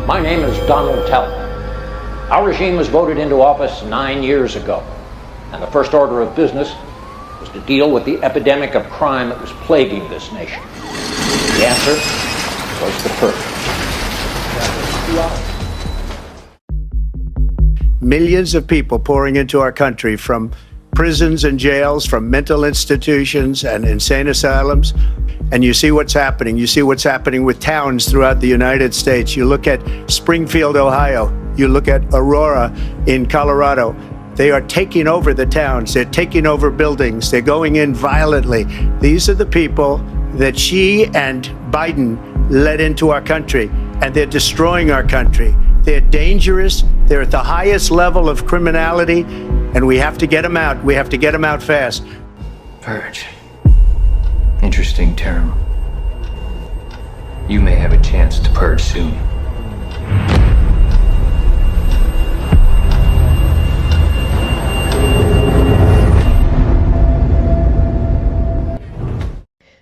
My name is Donald Talbot. Our regime was voted into office 9 years ago, and the first order of business was to deal with the epidemic of crime that was plaguing this nation. The answer was the purge. Millions of people pouring into our country from prisons and jails, from mental institutions and insane asylums. And you see what's happening. You see what's happening with towns throughout the United States. You look at Springfield, Ohio. You look at Aurora in Colorado. They are taking over the towns. They're taking over buildings. They're going in violently. These are the people that Xi and Biden led into our country, and they're destroying our country. They're dangerous. They're at the highest level of criminality, and we have to get them out. We have to get them out fast. Purge. Interesting term. You may have a chance to purge soon.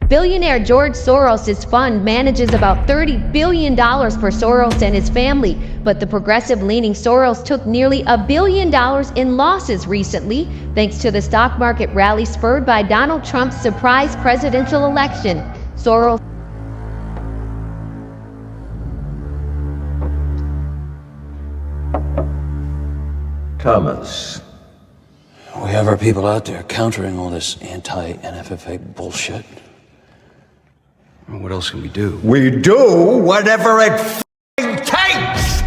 Billionaire George Soros' fund manages about $30 billion for Soros and his family, but the progressive-leaning Soros took nearly $1 billion in losses recently, thanks to the stock market rally spurred by Donald Trump's surprise presidential election. Soros Thomas, we have our people out there countering all this anti-NFFA bullshit. What else can we do? We do whatever it f***ing takes!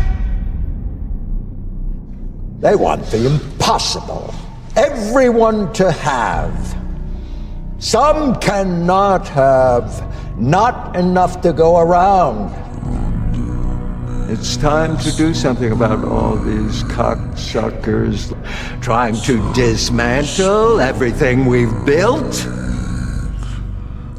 They want the impossible. Everyone to have. Some cannot have. Not enough to go around. It's time to do something about all these cocksuckers trying to dismantle everything we've built.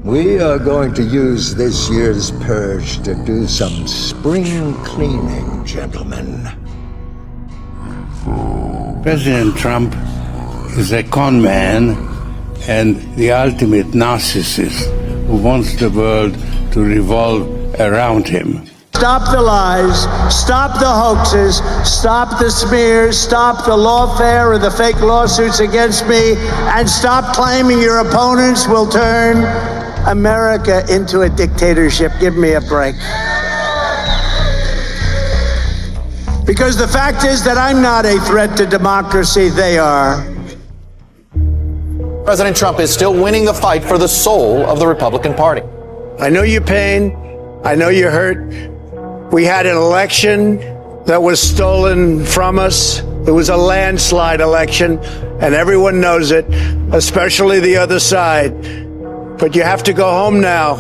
We are going to use this year's purge to do some spring cleaning, gentlemen. President Trump is a con man and the ultimate narcissist who wants the world to revolve around him. Stop the lies, stop the hoaxes, stop the smears, stop the lawfare and the fake lawsuits against me, and stop claiming your opponents will turn America into a dictatorship. Give me a break. Because the fact is that I'm not a threat to democracy, they are. President Trump is still winning the fight for the soul of the Republican Party. I know your pain. I know you're hurt. We had an election that was stolen from us. It was a landslide election, and everyone knows it, especially the other side. But you have to go home now.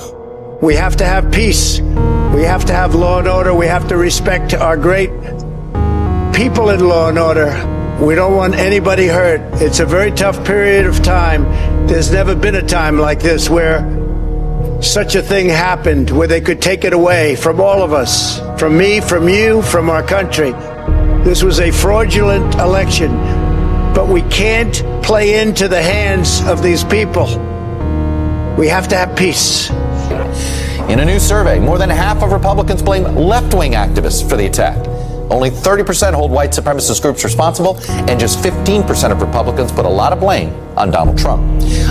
We have to have peace. We have to have law and order. We have to respect our great people in law and order. We don't want anybody hurt. It's a very tough period of time. There's never been a time like this where such a thing happened, where they could take it away from all of us, from me, from you, from our country. This was a fraudulent election, but we can't play into the hands of these people. We have to have peace. In a new survey, more than half of Republicans blame left-wing activists for the attack. Only 30% hold white supremacist groups responsible, and just 15% of Republicans put a lot of blame on Donald Trump.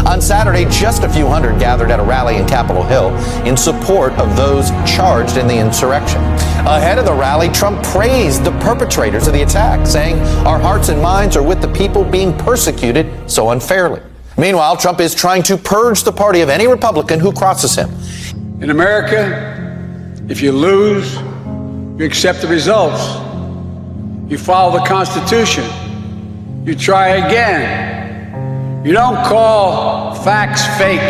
On Saturday, just a few hundred gathered at a rally in Capitol Hill in support of those charged in the insurrection. Ahead of the rally, Trump praised the perpetrators of the attack, saying, "Our hearts and minds are with the people being persecuted so unfairly." Meanwhile, Trump is trying to purge the party of any Republican who crosses him. In America, if you lose, you accept the results. You follow the Constitution. You try again. You don't call facts fake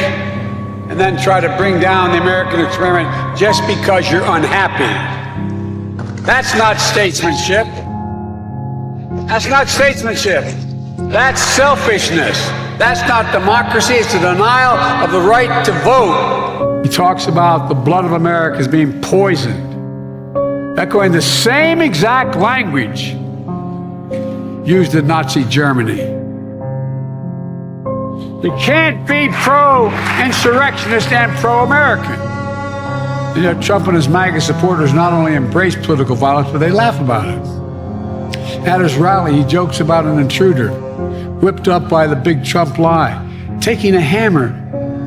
and then try to bring down the American experiment just because you're unhappy. That's not statesmanship. That's not statesmanship. That's selfishness. That's not democracy. It's a denial of the right to vote. He talks about the blood of America as being poisoned. Echoing the same exact language used in Nazi Germany. You can't be pro-insurrectionist and pro-American. You know, Trump and his MAGA supporters not only embrace political violence, but they laugh about it. At his rally, he jokes about an intruder, whipped up by the big Trump lie, taking a hammer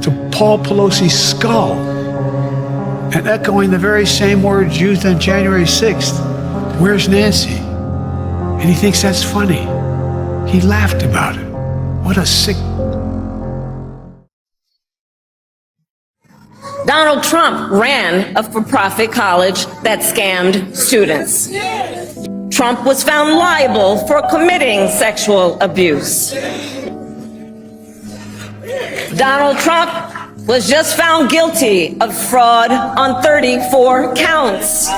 to Paul Pelosi's skull, and echoing the very same words used on January 6th. Where's Nancy? And he thinks that's funny. He laughed about it. What a sick... Donald Trump ran a for-profit college that scammed students. Trump was found liable for committing sexual abuse. Donald Trump was just found guilty of fraud on 34 counts.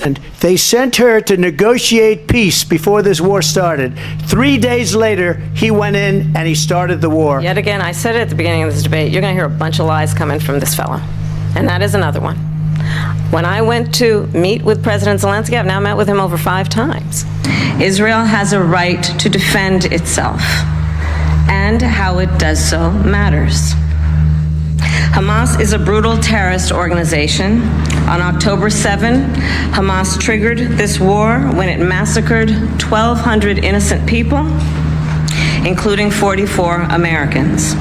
And they sent her to negotiate peace before this war started. 3 days later, he went in and he started the war. Yet again, I said it at the beginning of this debate, you're going to hear a bunch of lies coming from this fellow. And that is another one. When I went to meet with President Zelensky, I've now met with him over 5 times. Israel has a right to defend itself, and how it does so matters. Hamas is a brutal terrorist organization. On October 7, Hamas triggered this war when it massacred 1,200 innocent people, including 44 Americans.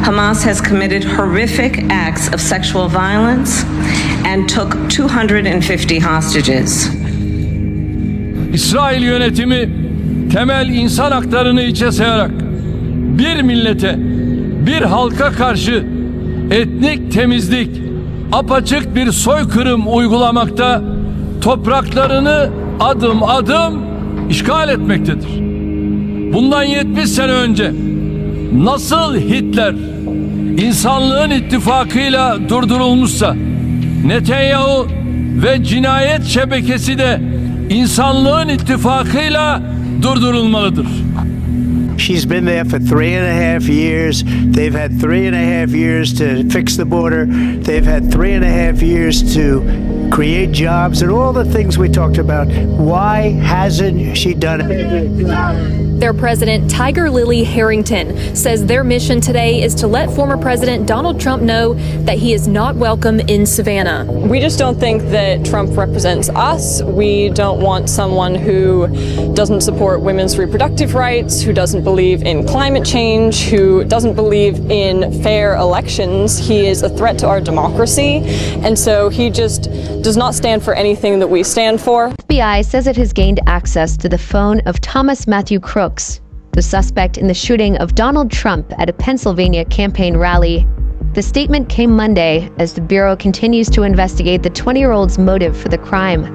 Hamas has committed horrific acts of sexual violence and took 250 hostages. İsrail yönetimi temel insan haklarını içe sayarak bir millete, bir halka karşı etnik temizlik, apaçık bir soykırım uygulamakta, topraklarını adım adım işgal etmektedir. Bundan 70 sene önce nasıl Hitler insanlığın ittifakıyla durdurulmuşsa, Netanyahu ve cinayet şebekesi de insanlığın ittifakıyla durdurulmalıdır. She's been there for 3.5 years. They've had 3.5 years to fix the border. They've had 3.5 years to create jobs and all the things we talked about. Why hasn't she done it? Their president, Tiger Lily Harrington, says their mission today is to let former President Donald Trump know that he is not welcome in Savannah. We just don't think that Trump represents us. We don't want someone who doesn't support women's reproductive rights, who doesn't believe in climate change, who doesn't believe in fair elections. He is a threat to our democracy, and so he just does not stand for anything that we stand for. FBI says it has gained access to the phone of Thomas Matthew Crooks, the suspect in the shooting of Donald Trump at a Pennsylvania campaign rally. The statement came Monday as the Bureau continues to investigate the 20-year-old's motive for the crime.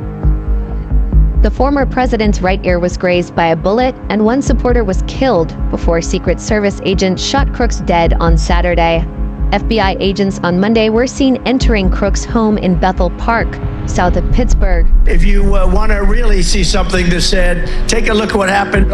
The former president's right ear was grazed by a bullet, and one supporter was killed before Secret Service agents shot Crooks dead on Saturday. FBI agents on Monday were seen entering Crooks' home in Bethel Park, south of Pittsburgh. If you want to really see something that's said, take a look at what happened.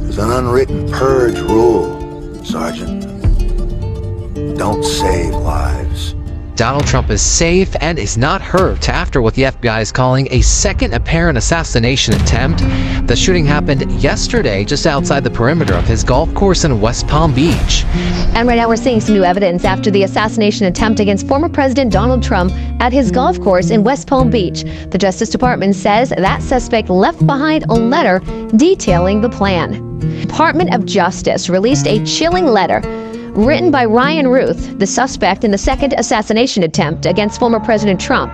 There's an unwritten purge rule, Sergeant. Don't save lives. Donald Trump is safe and is not hurt after what the FBI is calling a second apparent assassination attempt. The shooting happened yesterday just outside the perimeter of his golf course in West Palm Beach. And right now we're seeing some new evidence after the assassination attempt against former President Donald Trump at his golf course in West Palm Beach. The Justice Department says that suspect left behind a letter detailing the plan. Department of Justice released a chilling letter written by Ryan Ruth, the suspect in the second assassination attempt against former President Trump.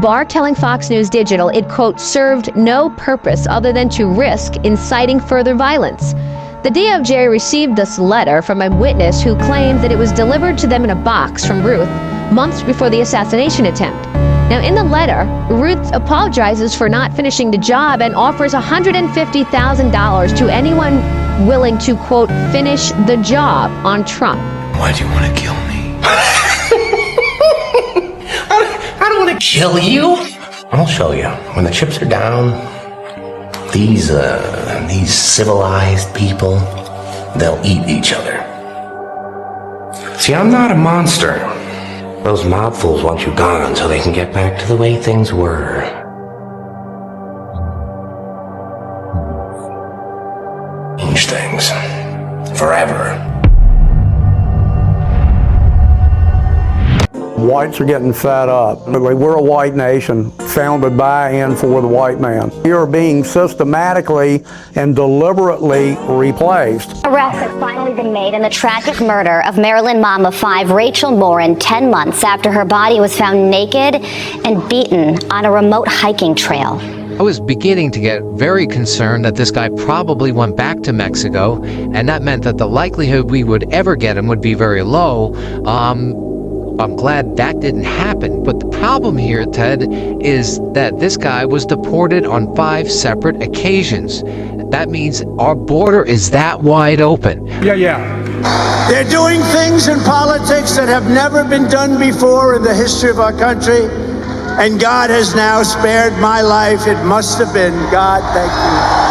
Barr telling Fox News Digital it, quote, served no purpose other than to risk inciting further violence. The DOJ received this letter from a witness who claimed that it was delivered to them in a box from Ruth months before the assassination attempt. Now, in the letter, Ruth apologizes for not finishing the job and offers $150,000 to anyone willing to, quote, finish the job on Trump. Why do you want to kill me? I don't want to kill you. I'll show you. When the chips are down, these civilized people, they'll eat each other. See, I'm not a monster, Those mob fools want you gone so they can get back to the way things were. Change things. Forever. Whites are getting fed up. We're a white nation, founded by and for the white man. We are being systematically and deliberately replaced. Arrest has finally been made in the tragic murder of Maryland mom of 5, Rachel Morin, 10 months after her body was found naked and beaten on a remote hiking trail. I was beginning to get very concerned that this guy probably went back to Mexico, and that meant that the likelihood we would ever get him would be very low. I'm glad that didn't happen, but the problem here, Ted, is that this guy was deported on 5 separate occasions. That means our border is that wide open. Yeah. They're doing things in politics that have never been done before in the history of our country, and God has now spared my life. It must have been God. Thank you.